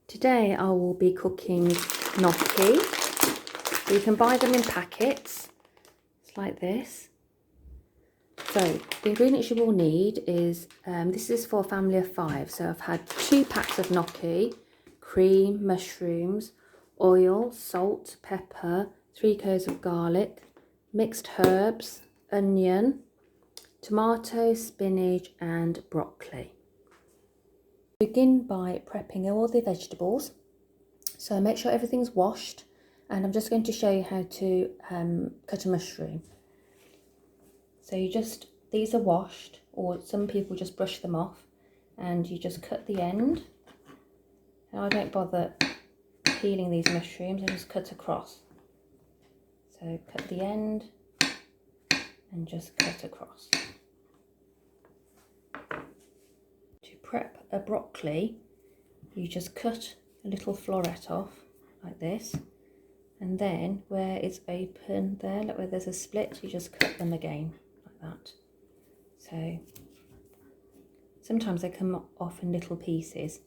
Today I will be cooking gnocchi. You can buy them in packets. It's like this. So the ingredients you will need is, this is for a family of 5. So I've had 2 packs of gnocchi, cream, mushrooms, oil, salt, pepper, 3 cloves of garlic, mixed herbs, onion, tomato, spinach and broccoli. Begin by prepping all the vegetables. So make sure everything's washed, and I'm just going to show you how to cut a mushroom. So these are washed, or some people just brush them off, and you just cut the end. Now I don't bother peeling these mushrooms, I just cut across. So cut the end and just cut across. To prep a broccoli, you just cut a little floret off like this, and then where it's open there, look where there's a split, you just cut them again like that. So sometimes they come off in little pieces.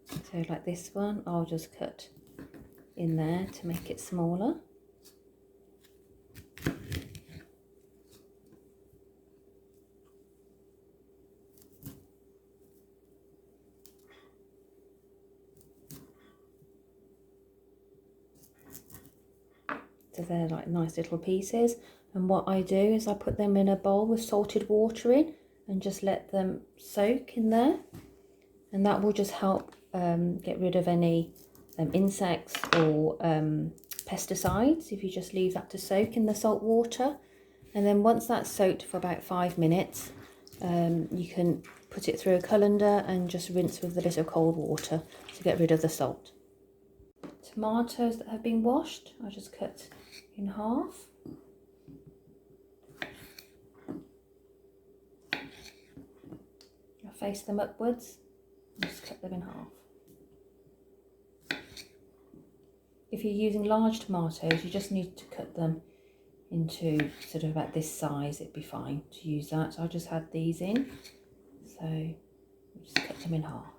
So like this one, I'll just cut in there to make it smaller. So they're like nice little pieces, and what I do is I put them in a bowl with salted water in and just let them soak in there, and that will just help get rid of any insects or pesticides if you just leave that to soak in the salt water. And then once that's soaked for about 5 minutes, you can put it through a colander and just rinse with a bit of cold water to get rid of the salt. Tomatoes that have been washed, I just cut in half. I face them upwards and just cut them in half. If you're using large tomatoes, you just need to cut them into sort of about this size, it'd be fine to use that. So I just had these in, so just cut them in half.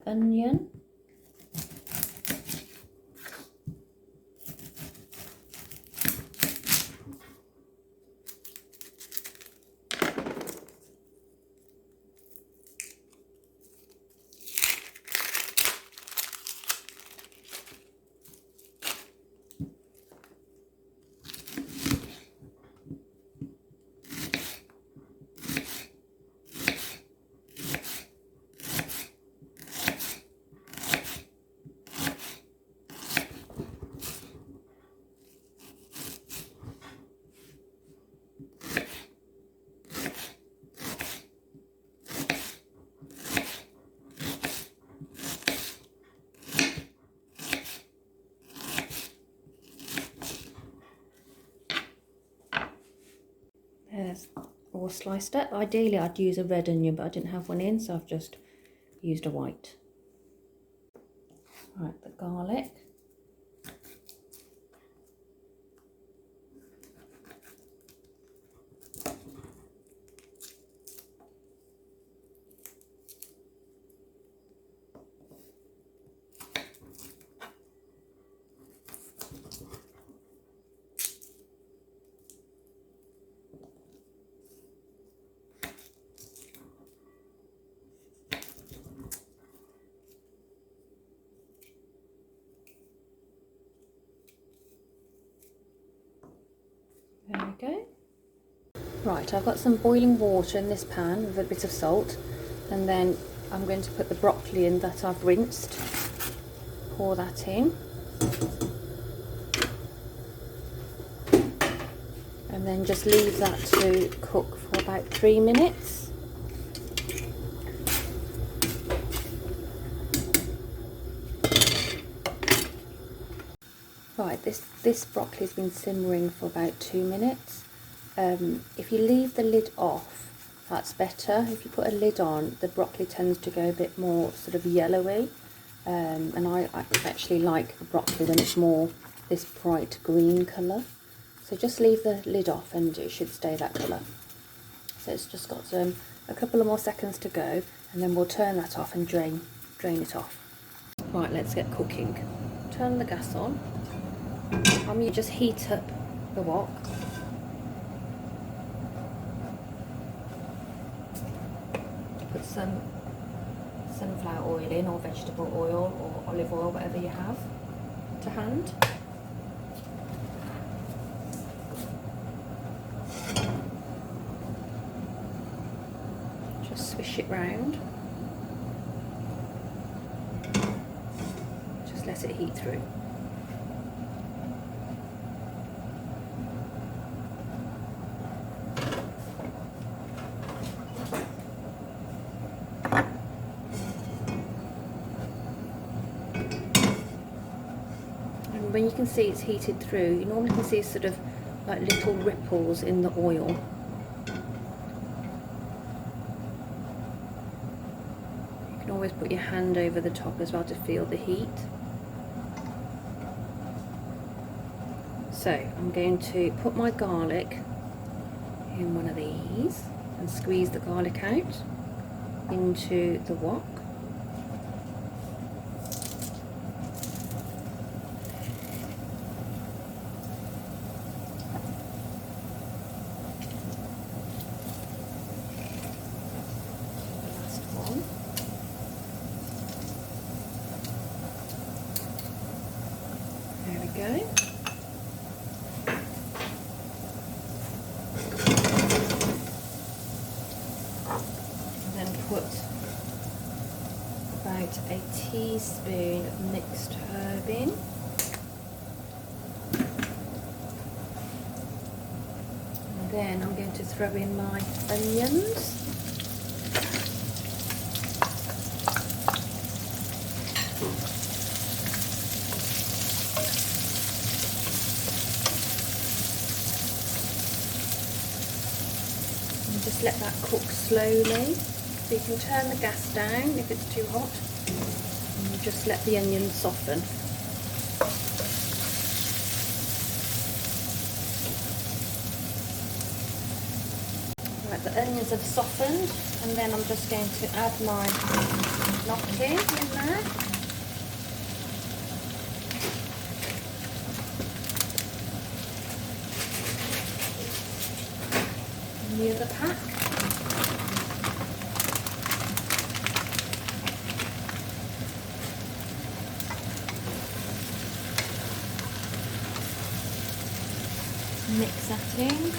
Onion. There's all sliced up. Ideally I'd use a red onion, but I didn't have one in, so I've just used a white. Right, the garlic. There we go. Right, I've got some boiling water in this pan with a bit of salt, and then I'm going to put the broccoli in that I've rinsed. Pour that in. And then just leave that to cook for about 3 minutes. Right, this broccoli has been simmering for about 2 minutes. If you leave the lid off, that's better. If you put a lid on, the broccoli tends to go a bit more sort of yellowy, and I actually like the broccoli when it's more this bright green colour. So just leave the lid off and it should stay that colour. So it's just got a couple of more seconds to go, And then we'll turn that off and drain it off. Right, let's get cooking. Turn the gas on. You just heat up the wok. Put some sunflower oil in, or vegetable oil, or olive oil, whatever you have to hand. Just swish it round. Just let it heat through. When you can see it's heated through, you normally can see sort of like little ripples in the oil. You can always put your hand over the top as well to feel the heat. So I'm going to put my garlic in one of these and squeeze the garlic out into the wok. There we go. And then put about a teaspoon of mixed herb in. And then I'm going to throw in my onions. Just let that cook slowly, so you can turn the gas down if it's too hot, and you just let the onions soften. Right, the onions have softened, and then I'm just going to add my gnocchi in there. The other pack. Mix that in.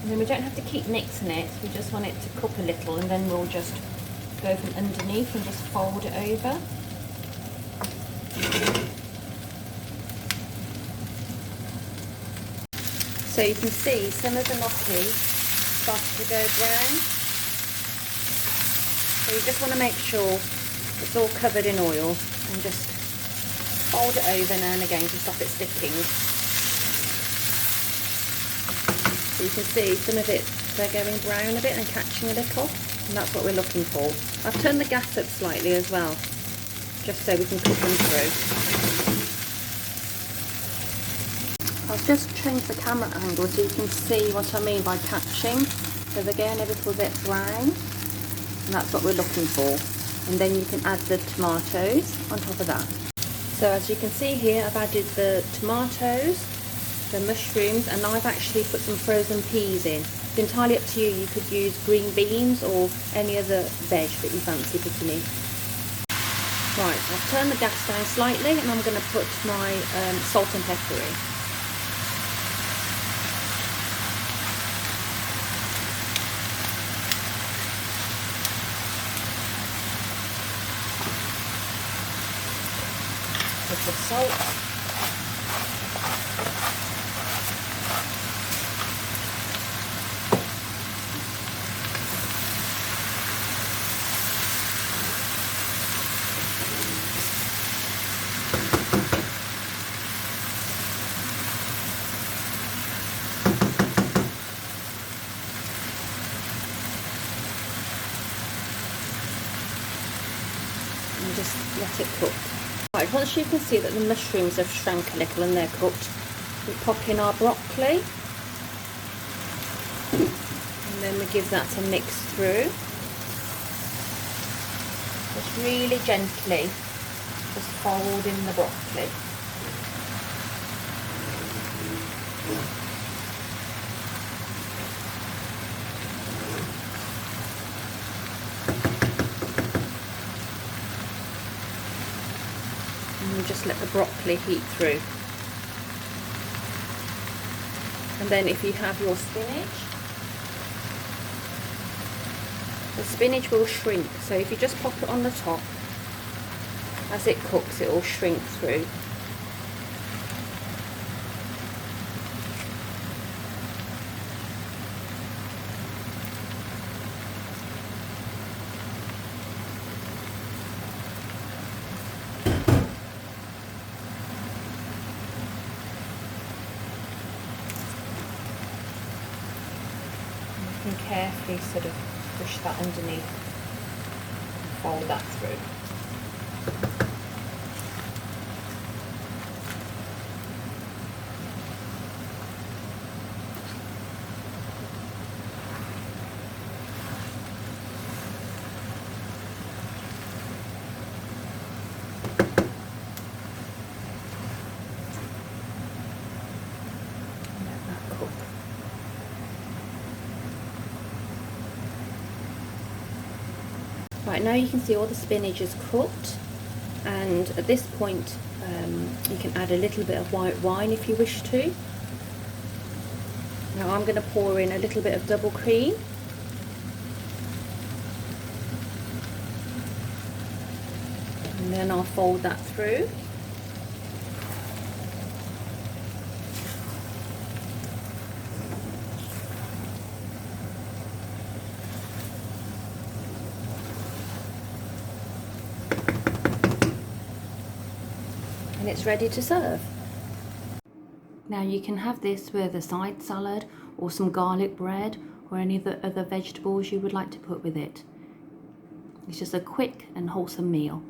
And then we don't have to keep mixing it, we just want it to cook a little, and then we'll just go from underneath and just fold it over. So you can see some of the gnocchi started to go brown. So you just want to make sure it's all covered in oil, and just fold it over now and again to stop it sticking. So you can see some of it, they're going brown a bit and catching a little, and that's what we're looking for. I've turned the gas up slightly as well, just so we can cook them through. I've just changed the camera angle so you can see what I mean by catching. So they're going a little bit brown, and that's what we're looking for. And then you can add the tomatoes on top of that. So as you can see here, I've added the tomatoes, the mushrooms, and I've actually put some frozen peas in. It's entirely up to you. You could use green beans or any other veg that you fancy putting in. Right, I've turned the gas down slightly, and I'm going to put my salt and pepper in. Put the salt. just let it cook. Right, once you can see that the mushrooms have shrunk a little and they're cooked, we pop in our broccoli, and then we give that a mix through. Just really gently, just fold in the broccoli. And we'll just let the broccoli heat through. And then if you have your spinach, the spinach will shrink, so if you just pop it on the top, as it cooks it will shrink through. You can carefully sort of push that underneath and fold that through. Let that cook. Right, now you can see all the spinach is cooked, and at this point you can add a little bit of white wine if you wish to. Now I'm going to pour in a little bit of double cream. And then I'll fold that through. And it's ready to serve. Now you can have this with a side salad or some garlic bread or any of the other vegetables you would like to put with it. It's just a quick and wholesome meal.